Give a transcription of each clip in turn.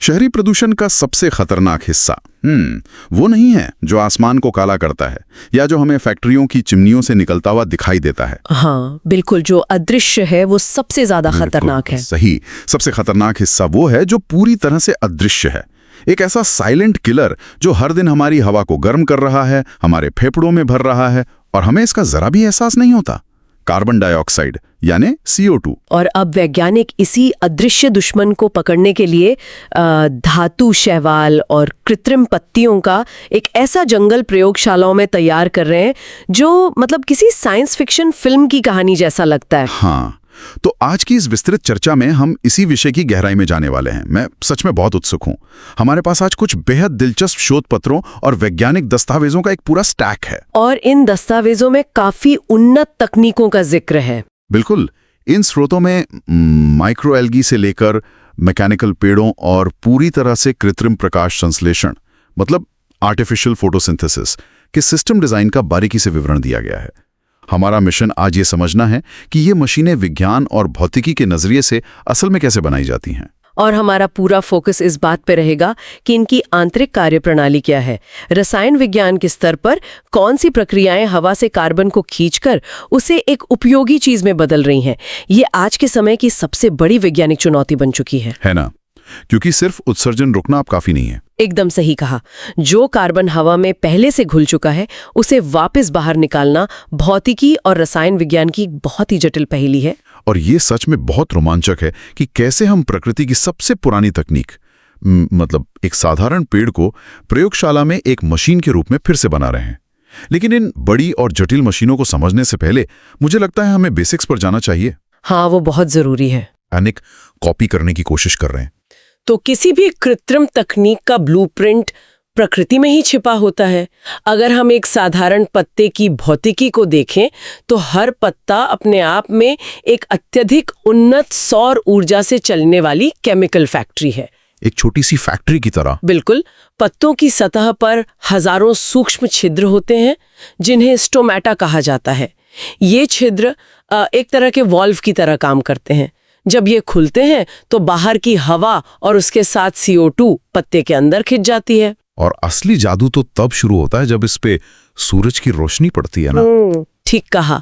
शहरी प्रदूषण का सबसे खतरनाक हिस्सा वो नहीं है जो आसमान को काला करता है या जो हमें फैक्ट्रियों की चिमनियों से निकलता हुआ दिखाई देता है। हाँ बिल्कुल, जो अदृश्य है वो सबसे ज्यादा खतरनाक है। सही, सबसे खतरनाक हिस्सा वो है जो पूरी तरह से अदृश्य है। एक ऐसा साइलेंट किलर जो हर दिन हमारी हवा को गर्म कर रहा है, हमारे फेफड़ों में भर रहा है और हमें इसका जरा भी एहसास नहीं होता। कार्बन डाइऑक्साइड यानी CO2। और अब वैज्ञानिक इसी अदृश्य दुश्मन को पकड़ने के लिए धातु शैवाल और कृत्रिम पत्तियों का एक ऐसा जंगल प्रयोगशालाओं में तैयार कर रहे हैं जो मतलब किसी साइंस फिक्शन फिल्म की कहानी जैसा लगता है। हाँ, तो आज की इस विस्तृत चर्चा में हम इसी विषय की गहराई में जाने वाले हैं। मैं सच में बहुत उत्सुक हूं। हमारे पास आज कुछ बेहद दिलचस्प शोध पत्रों और वैज्ञानिक दस्तावेजों का एक पूरा स्टैक है। और इन दस्तावेजों में काफी उन्नत तकनीकों का जिक्र है। बिल्कुल, इन स्रोतों में माइक्रोएल्गी से लेकर मैकेनिकल पेड़ों और पूरी तरह से कृत्रिम प्रकाश संश्लेषण मतलब आर्टिफिशियल फोटोसिंथेसिस के सिस्टम डिजाइन का बारीकी से विवरण दिया गया है। हमारा मिशन आज ये समझना है कि ये मशीनें विज्ञान और भौतिकी के नजरिए से असल में कैसे बनाई जाती हैं। और हमारा पूरा फोकस इस बात पे रहेगा कि इनकी आंतरिक कार्यप्रणाली क्या है, रसायन विज्ञान के स्तर पर कौन सी प्रक्रियाएं हवा से कार्बन को खींचकर उसे एक उपयोगी चीज में बदल रही हैं। ये आज के समय की सबसे बड़ी वैज्ञानिक चुनौती बन चुकी है ना? क्योंकि सिर्फ उत्सर्जन रोकना अब काफी नहीं है। एकदम सही कहा। जो कार्बन हवा में पहले से घुल चुका है उसे वापस बाहर निकालना भौतिकी और रसायन विज्ञान की बहुत ही जटिल पहेली है। और ये सच में बहुत रोमांचक है कि कैसे हम प्रकृति की सबसे पुरानी तकनीक मतलब एक साधारण पेड़ को प्रयोगशाला में एक मशीन के रूप में फिर से बना रहे हैं। लेकिन इन बड़ी और जटिल मशीनों को समझने से पहले मुझे लगता है हमें बेसिक्स पर जाना चाहिए। हाँ, वो बहुत जरूरी है। अनेक कॉपी करने की कोशिश कर रहे हैं। तो किसी भी कृत्रिम तकनीक का ब्लूप्रिंट प्रकृति में ही छिपा होता है। अगर हम एक साधारण पत्ते की भौतिकी को देखें तो हर पत्ता अपने आप में एक अत्यधिक उन्नत सौर ऊर्जा से चलने वाली केमिकल फैक्ट्री है। एक छोटी सी फैक्ट्री की तरह। बिल्कुल। पत्तों की सतह पर हजारों सूक्ष्म छिद्र होते हैं जिन्हें स्टोमेटा कहा जाता है। ये छिद्र एक तरह के वॉल्व की तरह काम करते हैं। जब ये खुलते हैं तो बाहर की हवा और उसके साथ CO2 पत्ते के अंदर खिंच जाती है। और असली जादू तो तब शुरू होता है जब इस पे सूरज की रोशनी पड़ती है ना? ठीक कहा।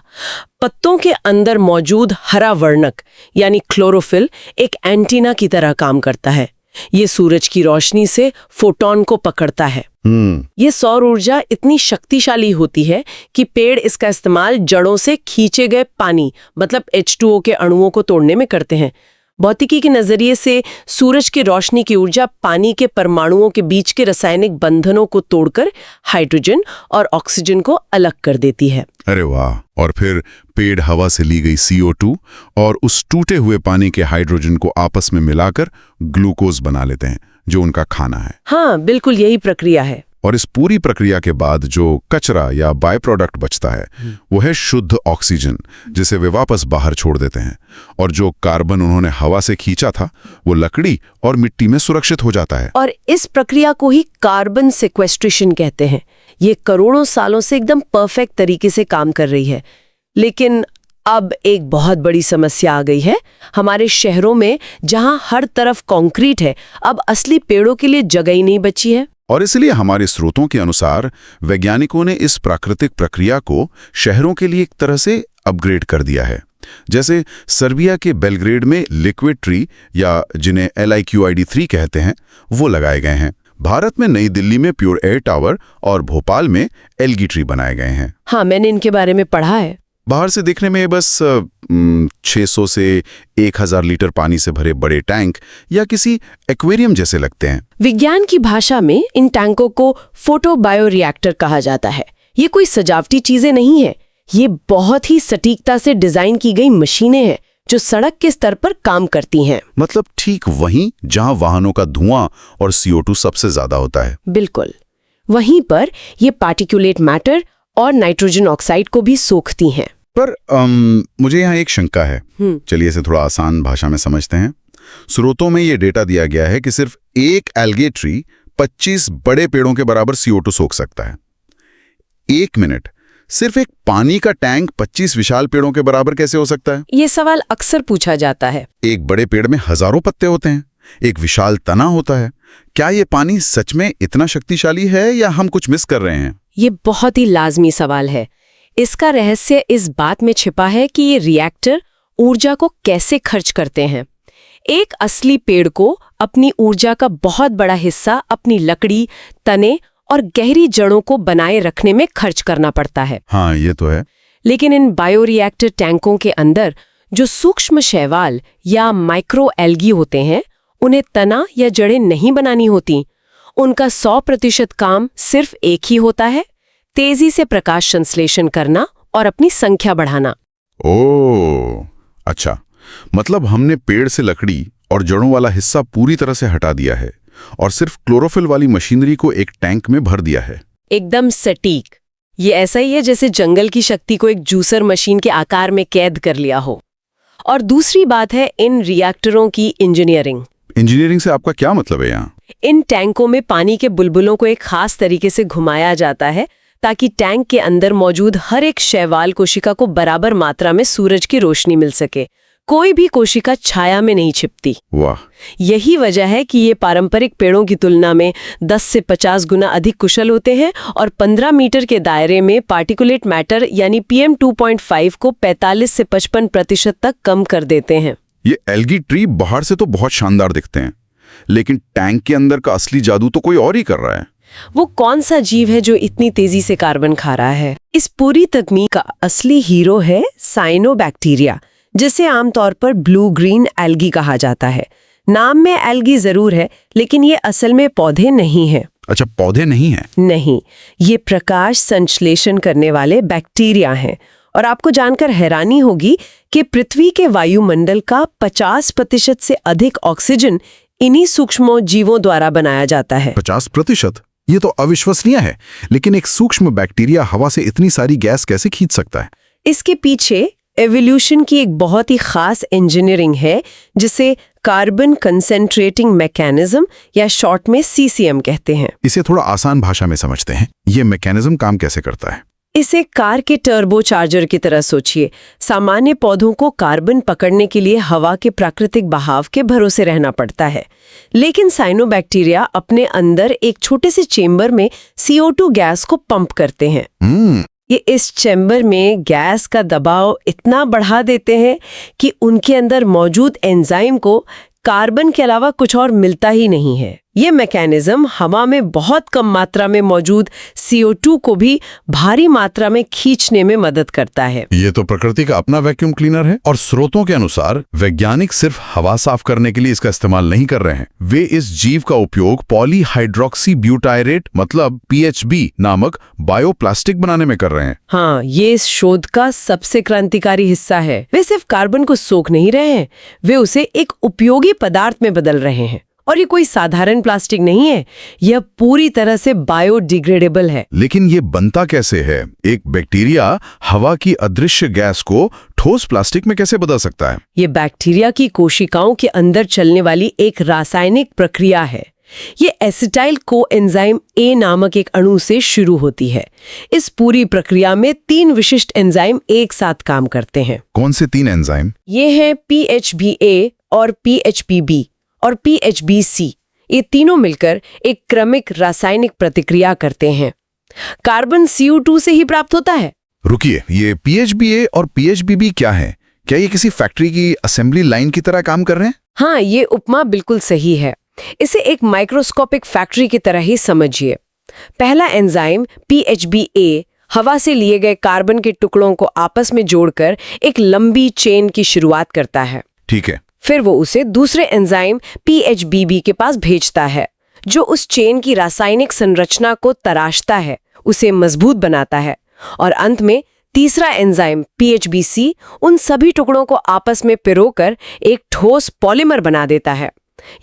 पत्तों के अंदर मौजूद हरा वर्णक यानी क्लोरोफिल एक एंटीना की तरह काम करता है। ये सूरज की रोशनी से फोटोन को पकड़ता है। ये सौर ऊर्जा इतनी शक्तिशाली होती है कि पेड़ इसका इस्तेमाल जड़ों से खींचे गए पानी मतलब H2O के अणुओं को तोड़ने में करते हैं। भौतिकी के नजरिए से सूरज की रोशनी की ऊर्जा पानी के परमाणुओं के बीच के रासायनिक बंधनों को तोड़कर हाइड्रोजन और ऑक्सीजन को अलग कर देती है। अरे वाह! और फिर पेड़ हवा से ली गई CO2 और उस टूटे हुए पानी के हाइड्रोजन को आपस में मिलाकर ग्लूकोज बना लेते हैं जो उनका खाना है। हाँ बिल्कुल, यही प्रक्रिया है। और इस पूरी प्रक्रिया के बाद जो कचरा या बाय प्रोडक्ट बचता है वो है शुद्ध ऑक्सीजन जिसे वे वापस बाहर छोड़ देते हैं। और जो कार्बन उन्होंने हवा से खींचा था वो लकड़ी और मिट्टी में सुरक्षित हो जाता है। और इस प्रक्रिया को ही कार्बन सेक्वेस्ट्रेशन कहते हैं। ये करोड़ों सालों से एकदम परफेक्ट तरीके से काम कर रही है। लेकिन अब एक बहुत बड़ी समस्या आ गई है। हमारे शहरों में जहां हर तरफ कंक्रीट है, अब असली पेड़ों के लिए जगह ही नहीं बची है। और इसलिए हमारे स्रोतों के अनुसार वैज्ञानिकों ने इस प्राकृतिक प्रक्रिया को शहरों के लिए एक तरह से अपग्रेड कर दिया है। जैसे सर्बिया के बेलग्रेड में लिक्विड ट्री या जिन्हें LIQID3 कहते हैं वो लगाए गए हैं। भारत में नई दिल्ली में प्योर एयर टावर और भोपाल में एल्गी ट्री बनाए गए हैं। हाँ, मैंने इनके बारे में पढ़ा है। बाहर से देखने में बस 600 से 1000 लीटर पानी से भरे बड़े टैंक या किसी एक्वेरियम जैसे लगते हैं। विज्ञान की भाषा में इन टैंकों को फोटो बायोरिएक्टर कहा जाता है। ये कोई सजावटी चीजें नहीं है, ये बहुत ही सटीकता से डिजाइन की गई मशीनें हैं जो सड़क के स्तर पर काम करती हैं। मतलब ठीक वहीं जहां वाहनों का धुआं और CO2 सबसे ज्यादा होता है। बिल्कुल वहीं पर ये पार्टिकुलेट मैटर और नाइट्रोजन ऑक्साइड को भी सोखती हैं। पर मुझे यहाँ एक शंका है। चलिए इसे थोड़ा आसान भाषा में समझते हैं। स्रोतों में ये डेटा दिया गया है कि सिर्फ एक एल्गे ट्री 25 बड़े पेड़ों के बराबर CO2 सोख सकता है। एक मिनट, सिर्फ एक पानी का टैंक 25 विशाल पेड़ों के बराबर कैसे हो सकता है? ये सवाल अक्सर पूछा जाता है। एक बड़े पेड़ में हजारों पत्ते होते हैं, एक विशाल तना होता है। क्या ये पानी सच में इतना शक्तिशाली है या हम कुछ मिस कर रहे हैं? ये बहुत ही लाजमी सवाल है। इसका रहस्य इस बात में छिपा है कि ये रिएक्टर ऊर्जा को कैसे खर्च करते हैं। एक असली पेड़ को अपनी ऊर्जा का बहुत बड़ा हिस्सा अपनी लकड़ी, तने और गहरी जड़ों को बनाए रखने में खर्च करना पड़ता है। हाँ, ये तो है। लेकिन इन बायोरिएक्टर टैंकों के अंदर जो सूक्ष्म शैवाल या माइक्रो एल्गी होते हैं, उन्हें तना या जड़ें नहीं बनानी होती। उनका 100% काम सिर्फ एक ही होता है, तेजी से प्रकाश संश्लेषण करना और अपनी संख्या बढ़ाना। ओह, अच्छा, मतलब हमने पेड़ से लकड़ी और जड़ों वाला हिस्सा पूरी तरह से हटा दिया है और सिर्फ क्लोरोफिल वाली मशीनरी को एक टैंक में भर दिया है। एकदम सटीक। ये ऐसा ही है जैसे जंगल की शक्ति को एक जूसर मशीन के आकार में कैद कर लिया हो। और दूसरी बात है इन रिएक्टरों की इंजीनियरिंग। इंजीनियरिंग से आपका क्या मतलब है यहाँ? इन टैंकों में पानी के बुलबुलों को एक खास तरीके से घुमाया जाता है ताकि टैंक के अंदर मौजूद हर एक शैवाल कोशिका को बराबर मात्रा में सूरज की रोशनी मिल सके। कोई भी कोशिका छाया में नहीं छिपती। वाह! यही वजह है कि ये पारंपरिक पेड़ों की तुलना में 10 से 50 गुना अधिक कुशल होते हैं और 15 मीटर के दायरे में पार्टिकुलेट मैटर यानी PM 2.5 को 45 से 55% तक कम कर देते हैं। ये एल्गी ट्री बाहर से तो बहुत शानदार दिखते हैं, लेकिन टैंक के अंदर का असली जादू तो कोई और ही कर रहा है। वो कौन सा जीव है जो इतनी तेजी से कार्बन खा रहा है? इस पूरी तकनीक का असली हीरो है साइनोबैक्टीरिया, जिसे आमतौर पर ब्लू ग्रीन एल्गी कहा जाता है। नाम में एल्गी जरूर है, लेकिन ये असल में पौधे नहीं हैं। अच्छा, पौधे नहीं हैं? नहीं, ये प्रकाश संश्लेषण करने वाले बैक्टीरिया हैं। और आपको जानकर हैरानी होगी कि पृथ्वी के वायुमंडल का 50% से अधिक ऑक्सीजन इन्हीं सूक्ष्म जीवों द्वारा बनाया जाता है। 50%? ये तो अविश्वसनीय है। लेकिन एक सूक्ष्म बैक्टीरिया हवा से इतनी सारी गैस कैसे खींच सकता है? इसके पीछे एवोल्यूशन की एक बहुत ही खास इंजीनियरिंग है, जिसे कार्बन कंसेंट्रेटिंग मैकेनिज्म या शॉर्ट में CCM कहते हैं। इसे थोड़ा आसान भाषा में समझते हैं। ये मैकेनिज्म काम कैसे करता है? इसे कार के टर्बो चार्जर की तरह सोचिए। सामान्य पौधों को कार्बन पकड़ने के लिए हवा के प्राकृतिक बहाव के भरोसे रहना पड़ता है, लेकिन साइनोबैक्टीरिया अपने अंदर एक छोटे से चेंबर में CO2 गैस को पंप करते हैं। ये इस चैम्बर में गैस का दबाव इतना बढ़ा देते हैं कि उनके अंदर मौजूद एंजाइम को कार्बन के अलावा कुछ और मिलता ही नहीं है। ये मैकेनिज्म हवा में बहुत कम मात्रा में मौजूद CO2 को भी भारी मात्रा में खींचने में मदद करता है। ये तो प्रकृति का अपना वैक्यूम क्लीनर है। और स्रोतों के अनुसार वैज्ञानिक सिर्फ हवा साफ करने के लिए इसका इस्तेमाल नहीं कर रहे हैं। वे इस जीव का उपयोग पॉलीहाइड्रोक्सी ब्यूटायरेट मतलब PHB नामक बायोप्लास्टिक बनाने में कर रहे हैं। हाँ, ये इस शोध का सबसे क्रांतिकारी हिस्सा है। वे सिर्फ कार्बन को सोख नहीं रहे हैं, वे उसे एक उपयोगी पदार्थ में बदल रहे हैं। और ये कोई साधारण प्लास्टिक नहीं है, यह पूरी तरह से बायोडिग्रेडेबल है। लेकिन ये बनता कैसे है? एक बैक्टीरिया हवा की अदृश्य गैस को ठोस प्लास्टिक में कैसे बदल सकता है? ये बैक्टीरिया की कोशिकाओं के अंदर चलने वाली एक रासायनिक प्रक्रिया है। ये एसिटाइल कोएंजाइम A नामक एक अणु से शुरू होती है। इस पूरी प्रक्रिया में 3 विशिष्ट एंजाइम एक साथ काम करते हैं। कौन से 3 एंजाइम? ये हैं PHBA और PHBB और PHBC। ये तीनों मिलकर एक क्रमिक रासायनिक प्रतिक्रिया करते हैं। कार्बन CO2 से ही प्राप्त होता है। रुकिए, ये PHBA और PHBB क्या है? क्या ये किसी फैक्ट्री की असेंबली लाइन की तरह काम कर रहे हैं? हाँ, ये उपमा बिल्कुल सही है। इसे एक माइक्रोस्कोपिक फैक्ट्री की तरह ही समझिए। पहला एंजाइम PHBA हवा से लिए गए कार्बन के टुकड़ों को आपस में जोड़कर एक लंबी चेन की शुरुआत करता है। ठीक है। फिर वो उसे दूसरे एंजाइम PHBB के पास भेजता है, जो उस चेन की रासायनिक संरचना को तराशता है, उसे मजबूत बनाता है। और अंत में तीसरा एंजाइम PHBC उन सभी टुकड़ों को आपस में पिरोकर एक ठोस पॉलीमर बना देता है।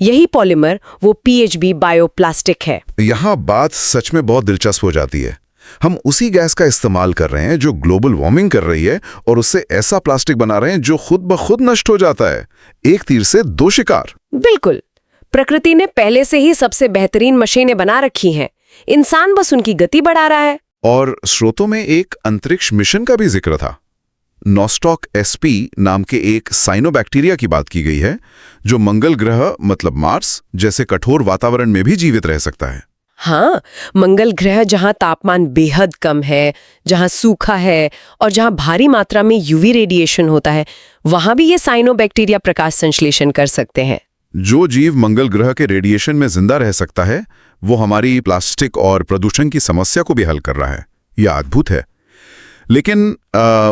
यही पॉलीमर वो PHB बायोप्लास्टिक है। यहाँ बात सच में बहुत दिलचस्प हो जाती है। हम उसी गैस का इस्तेमाल कर रहे हैं जो ग्लोबल वार्मिंग कर रही है, और उससे ऐसा प्लास्टिक बना रहे हैं जो खुद ब खुद नष्ट हो जाता है। एक तीर से 2 शिकार। बिल्कुल। प्रकृति ने पहले से ही सबसे बेहतरीन मशीनें बना रखी हैं। इंसान बस उनकी गति बढ़ा रहा है। और स्रोतों में एक अंतरिक्ष मिशन का भी जिक्र था। नॉस्टॉक एसपी नाम के एक साइनोबैक्टीरिया की बात की गई है जो मंगल ग्रह मतलब मार्स जैसे कठोर वातावरण में भी जीवित रह सकता है। हाँ, मंगल ग्रह जहाँ तापमान बेहद कम है, जहाँ सूखा है और जहाँ भारी मात्रा में यूवी रेडिएशन होता है, वहाँ भी ये साइनोबैक्टीरिया प्रकाश संश्लेषण कर सकते हैं। जो जीव मंगल ग्रह के रेडिएशन में जिंदा रह सकता है वो हमारी प्लास्टिक और प्रदूषण की समस्या को भी हल कर रहा है। यह अद्भुत है। लेकिन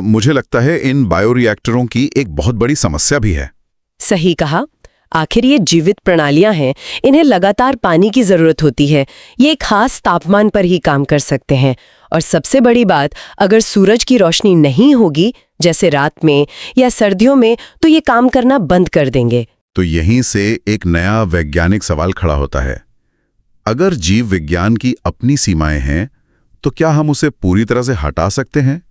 मुझे लगता है इन बायोरिएक्टरों की एक बहुत बड़ी समस्या भी है। सही कहा। आखिर ये जीवित प्रणालियां हैं, इन्हें लगातार पानी की जरूरत होती है। ये एक खास तापमान पर ही काम कर सकते हैं और सबसे बड़ी बात, अगर सूरज की रोशनी नहीं होगी जैसे रात में या सर्दियों में, तो ये काम करना बंद कर देंगे। तो यहीं से एक नया वैज्ञानिक सवाल खड़ा होता है। अगर जीव विज्ञान की अपनी सीमाएं हैं तो क्या हम उसे पूरी तरह से हटा सकते हैं?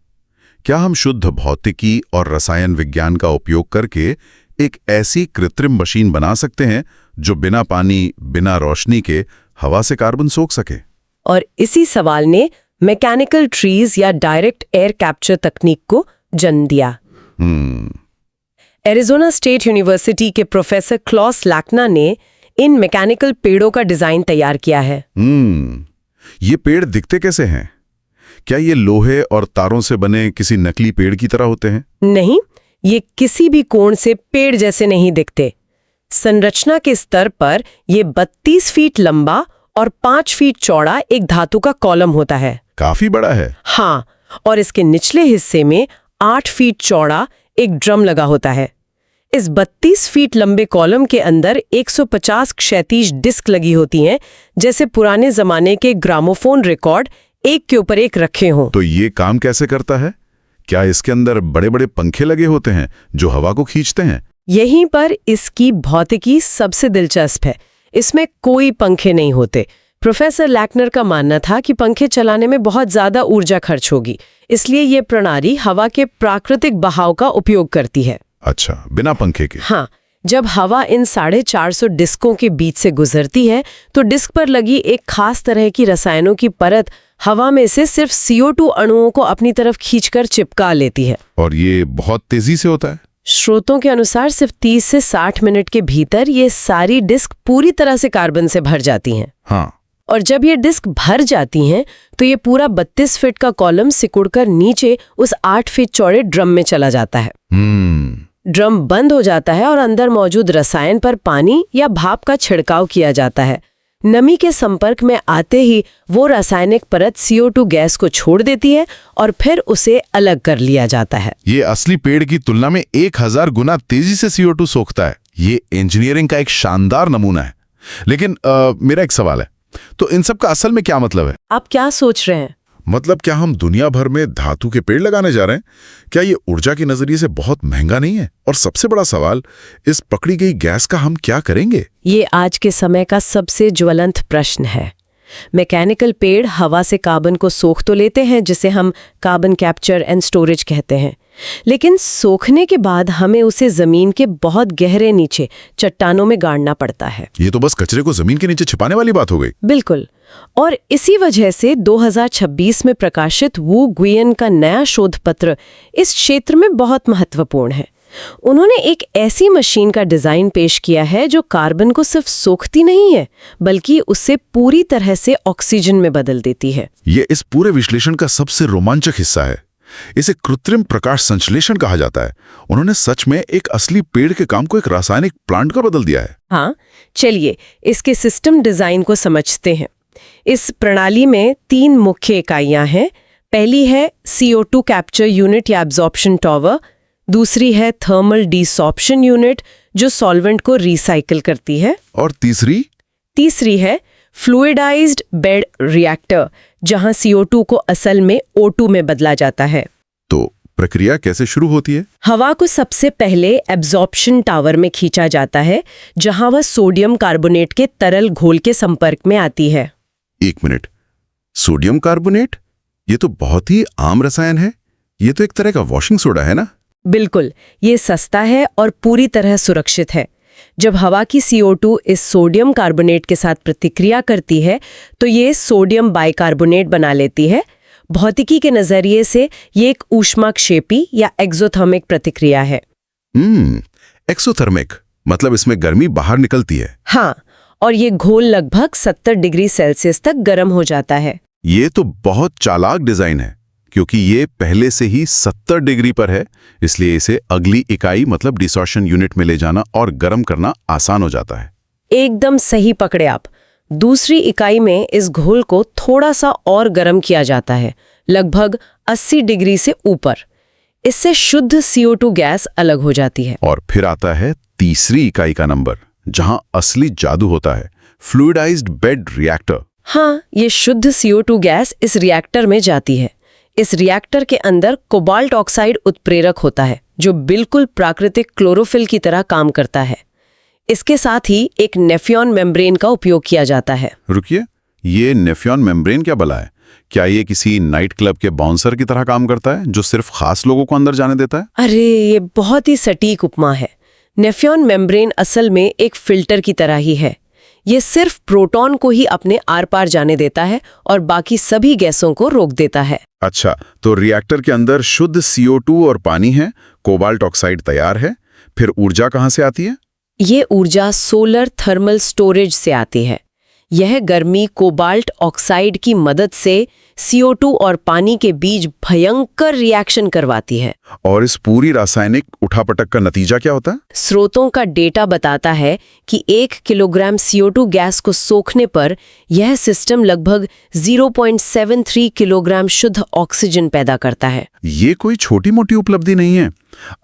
क्या हम शुद्ध भौतिकी और रसायन विज्ञान का उपयोग करके एक ऐसी कृत्रिम मशीन बना सकते हैं जो बिना पानी, बिना रोशनी के हवा से कार्बन सोख सके? और इसी सवाल ने मैकेनिकल ट्रीज या डायरेक्ट एयर कैप्चर तकनीक को जन्म दिया। एरिज़ोना स्टेट यूनिवर्सिटी के प्रोफेसर क्लॉस लैकना ने इन मैकेनिकल पेड़ों का डिजाइन तैयार किया है। ये पेड़ दिखते कैसे हैं? क्या ये लोहे और तारों से बने किसी नकली पेड़ की तरह होते हैं? नहीं, ये किसी भी कोण से पेड़ जैसे नहीं दिखते। संरचना के स्तर पर ये 32 फीट लंबा और 5 फीट चौड़ा एक धातु का कॉलम होता है। काफी बड़ा है। हाँ, और इसके निचले हिस्से में 8 फीट चौड़ा एक ड्रम लगा होता है। इस 32 फीट लंबे कॉलम के अंदर 150 क्षैतिज डिस्क लगी होती हैं, जैसे पुराने जमाने के ग्रामोफोन रिकॉर्ड एक के ऊपर एक रखे हों। तो ये काम कैसे करता है? क्या इसके अंदर बड़े बड़े पंखे लगे होते हैं जो हवा को खींचते हैं? यहीं पर इसकी भौतिकी सबसे दिलचस्प है। इसमें कोई पंखे नहीं होते। प्रोफेसर लैकनर का मानना था कि पंखे चलाने में बहुत ज्यादा ऊर्जा खर्च होगी, इसलिए ये प्रणाली हवा के प्राकृतिक बहाव का उपयोग करती है। अच्छा, बिना पंखे के? हाँ, जब हवा इन 450 डिस्कों के बीच से गुजरती है तो डिस्क पर लगी एक खास तरह की रसायनों की परत हवा में से सिर्फ CO2 अणुओं को अपनी तरफ खींचकर चिपका लेती है। और ये बहुत तेजी से होता है? स्रोतों के अनुसार सिर्फ 30 से 60 मिनट के भीतर ये सारी डिस्क पूरी तरह से कार्बन से भर जाती हैं। हाँ। और जब ये डिस्क भर जाती हैं तो ये पूरा 32 फीट का कॉलम सिकुड़कर नीचे उस 8 फीट चौड़े ड्रम में चला जाता है। ड्रम बंद हो जाता है और अंदर मौजूद रसायन पर पानी या भाप का छिड़काव किया जाता है। नमी के संपर्क में आते ही वो रासायनिक परत CO2 गैस को छोड़ देती है और फिर उसे अलग कर लिया जाता है। ये असली पेड़ की तुलना में 1000 गुना तेजी से CO2 सोखता है। ये इंजीनियरिंग का एक शानदार नमूना है। लेकिन मेरा एक सवाल है, तो इन सब का असल में क्या मतलब है? आप क्या सोच रहे हैं? मतलब क्या हम दुनिया भर में धातु के पेड़ लगाने जा रहे हैं? क्या ये ऊर्जा के नजरिए से बहुत महंगा नहीं है? और सबसे बड़ा सवाल, इस पकड़ी गई गैस का हम क्या करेंगे? ये आज के समय का सबसे ज्वलंत प्रश्न है। मैकेनिकल पेड़ हवा से कार्बन को सोख तो लेते हैं, जिसे हम कार्बन कैप्चर एंड स्टोरेज कहते हैं, लेकिन सोखने के बाद हमें उसे जमीन के बहुत गहरे नीचे चट्टानों में गाड़ना पड़ता है। ये तो बस कचरे को जमीन के नीचे छिपाने वाली बात हो गई। बिल्कुल। और इसी वजह से 2026 में प्रकाशित वू गुयेन का नया शोध पत्र इस क्षेत्र में बहुत महत्वपूर्ण है। उन्होंने एक ऐसी मशीन का डिजाइन पेश किया है जो कार्बन को सिर्फ सोखती नहीं है, बल्कि उसे पूरी तरह से ऑक्सीजन में बदल देती है। ये इस पूरे विश्लेषण का सबसे रोमांचक हिस्सा है। इसे कृत्रिम प्रकाश संश्लेषण कहा जाता है। उन्होंने सच में एक असली पेड़ के काम को एक रासायनिक प्लांट का बदल दिया है। हाँ, चलिए इसके सिस्टम डिजाइन को समझते हैं। इस प्रणाली में 3 मुख्य इकाइयां हैं। पहली है CO2 कैप्चर यूनिट या एब्जॉर्प्शन टॉवर, दूसरी है थर्मल डिसॉर्प्शन यूनिट जो सॉल्वेंट को रिसाइकिल करती है, और तीसरी है फ्लूइडाइज्ड बेड रिएक्टर जहां CO2 को असल में O2 में बदला जाता है। तो प्रक्रिया कैसे शुरू होती है? हवा को सबसे पहले एब्जॉर्प्शन टावर में खींचा जाता है, जहां वह सोडियम कार्बोनेट के तरल घोल के संपर्क में आती है। 1 मिनट, सोडियम कार्बोनेट? ये तो बहुत ही आम रसायन है। ये तो एक तरह का वॉशिंग सोडा है ना? बिल्कुल, ये सस्ता है और पूरी तरह सुरक्षित है। जब हवा की CO2 इस सोडियम कार्बोनेट के साथ प्रतिक्रिया करती है तो ये सोडियम बाइकार्बोनेट बना लेती है। भौतिकी के नजरिए से ये एक ऊष्माक्षेपी या एक्सोथर्मिक प्रतिक्रिया है। एक्सोथर्मिक मतलब इसमें गर्मी बाहर निकलती है। हाँ, और ये घोल लगभग 70 डिग्री सेल्सियस तक गर्म हो जाता है। ये तो बहुत चालाक डिजाइन है, क्योंकि ये पहले से ही 70 डिग्री पर है, इसलिए इसे अगली इकाई मतलब डिसॉर्शन यूनिट में ले जाना और गर्म करना आसान हो जाता है। एकदम सही पकड़े आप। दूसरी इकाई में इस घोल को थोड़ा सा और गर्म किया जाता है, लगभग 80 डिग्री से ऊपर। इससे शुद्ध CO2 गैस अलग हो जाती है। और फिर आता है तीसरी इकाई का नंबर, जहां असली जादू होता है, फ्लूइडाइज्ड बेड रिएक्टर। हाँ, ये शुद्ध CO2 गैस इस रिएक्टर में जाती है। इस रिएक्टर के अंदर कोबाल्ट ऑक्साइड उत्प्रेरक होता है, जो बिल्कुल प्राकृतिक क्लोरोफिल की तरह काम करता है। इसके साथ ही एक नेफ्रॉन मेम्ब्रेन का उपयोग किया जाता है। रुकिए, ये नेफ्रॉन मेम्ब्रेन क्या भला है? क्या ये किसी नाइट क्लब के बाउंसर की तरह काम करता है, जो सिर्फ खास लोगों को अंदर जाने देता है? अरे, ये बहुत ही सटीक उपमा है। नेफ्रॉन मेम्ब्रेन असल में एक फिल्टर की तरह ही है। ये सिर्फ प्रोटॉन को ही अपने आर पार जाने देता है और बाकी सभी गैसों को रोक देता है। अच्छा, तो रिएक्टर के अंदर शुद्ध CO2 और पानी है, कोबाल्ट ऑक्साइड तैयार है, फिर ऊर्जा कहाँ से आती है? ये ऊर्जा सोलर थर्मल स्टोरेज से आती है। यह गर्मी कोबाल्ट ऑक्साइड की मदद से CO2 और पानी के बीच भयंकर रिएक्शन करवाती है। और इस पूरी रासायनिक उठापटक का नतीजा क्या होता है? स्रोतों का डेटा बताता है कि 1 किलोग्राम CO2 गैस को सोखने पर यह सिस्टम लगभग 0.73 किलोग्राम शुद्ध ऑक्सीजन पैदा करता है। ये कोई छोटी मोटी उपलब्धि नहीं है।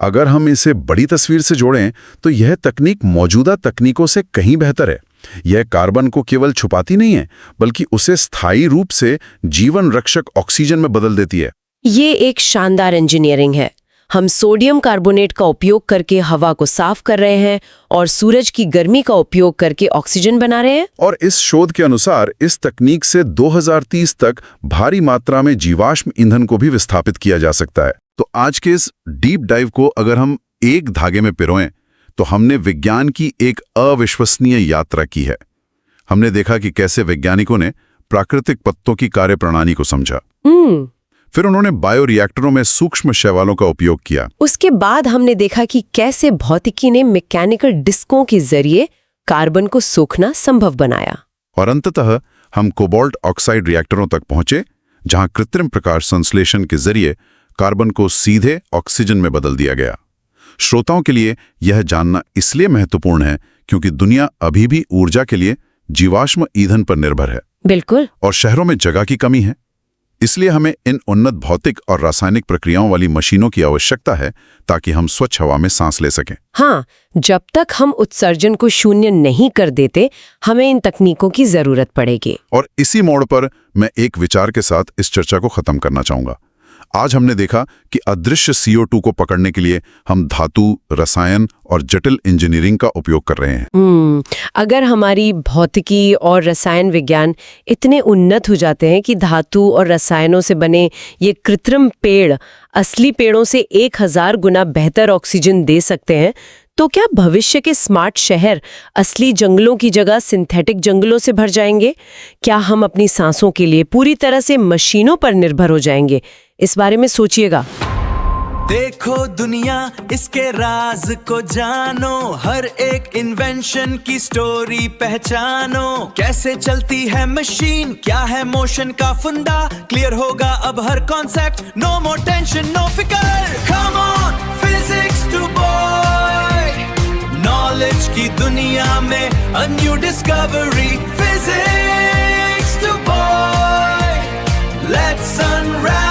अगर हम इसे बड़ी तस्वीर से जोड़ें तो यह तकनीक मौजूदा तकनीकों से कहीं बेहतर है। यह कार्बन को केवल छुपाती नहीं है, बल्कि उसे स्थायी रूप से जीवन रक्षक ऑक्सीजन में बदल देती है। ये एक शानदार इंजीनियरिंग है। हम सोडियम कार्बोनेट का उपयोग करके हवा को साफ कर रहे हैं और सूरज की गर्मी का उपयोग करके ऑक्सीजन बना रहे हैं। और इस शोध के अनुसार इस तकनीक से 2030 तक भारी मात्रा में जीवाश्म ईंधन को भी विस्थापित किया जा सकता है। तो आज के इस डीप डाइव को अगर हम एक धागे में पिरोएं तो हमने विज्ञान की एक अविश्वसनीय यात्रा की है। हमने देखा कि कैसे वैज्ञानिकों ने प्राकृतिक पत्तों की कार्यप्रणाली को समझा। फिर उन्होंने बायोरिएक्टरों में सूक्ष्म शैवालों का उपयोग किया। उसके बाद हमने देखा कि कैसे भौतिकी ने मैकेनिकल डिस्कों के जरिए कार्बन को सोखना संभव बनाया। और अंततः हम कोबाल्ट ऑक्साइड रिएक्टरों तक पहुंचे, जहां कृत्रिम प्रकाश संश्लेषण के जरिए कार्बन को सीधे ऑक्सीजन में बदल दिया गया। श्रोताओं के लिए यह जानना इसलिए महत्वपूर्ण है क्योंकि दुनिया अभी भी ऊर्जा के लिए जीवाश्म ईंधन पर निर्भर है। बिल्कुल। और शहरों में जगह की कमी है, इसलिए हमें इन उन्नत भौतिक और रासायनिक प्रक्रियाओं वाली मशीनों की आवश्यकता है ताकि हम स्वच्छ हवा में सांस ले सकें। हाँ, जब तक हम उत्सर्जन को शून्य नहीं कर देते, हमें इन तकनीकों की जरूरत पड़ेगी। और इसी मोड़ पर मैं एक विचार के साथ इस चर्चा को खत्म करना चाहूंगा। आज हमने देखा कि अदृश्य CO2 को पकड़ने के लिए हम धातु, रसायन और जटिल इंजीनियरिंग का उपयोग कर रहे हैं। अगर हमारी भौतिकी और रसायन विज्ञान इतने उन्नत हो जाते हैं कि धातु और रसायनों से बने ये कृत्रिम पेड़ असली पेड़ों से 1000 गुना बेहतर ऑक्सीजन दे सकते हैं, तो क्या भविष्य के स्मार्ट शहर असली जंगलों की जगह सिंथेटिक जंगलों से भर जाएंगे? क्या हम अपनी सांसों के लिए पूरी तरह से मशीनों पर निर्भर हो जाएंगे? इस बारे में सोचिएगा। देखो दुनिया, इसके राज को जानो, हर एक इन्वेंशन की स्टोरी पहचानो। कैसे चलती है मशीन, क्या है मोशन का फंडा, क्लियर होगा अब हर concept. No more tension, no फिकर, come on physics to boy. Knowledge की दुनिया में a new discovery, physics to boy. Let's unravel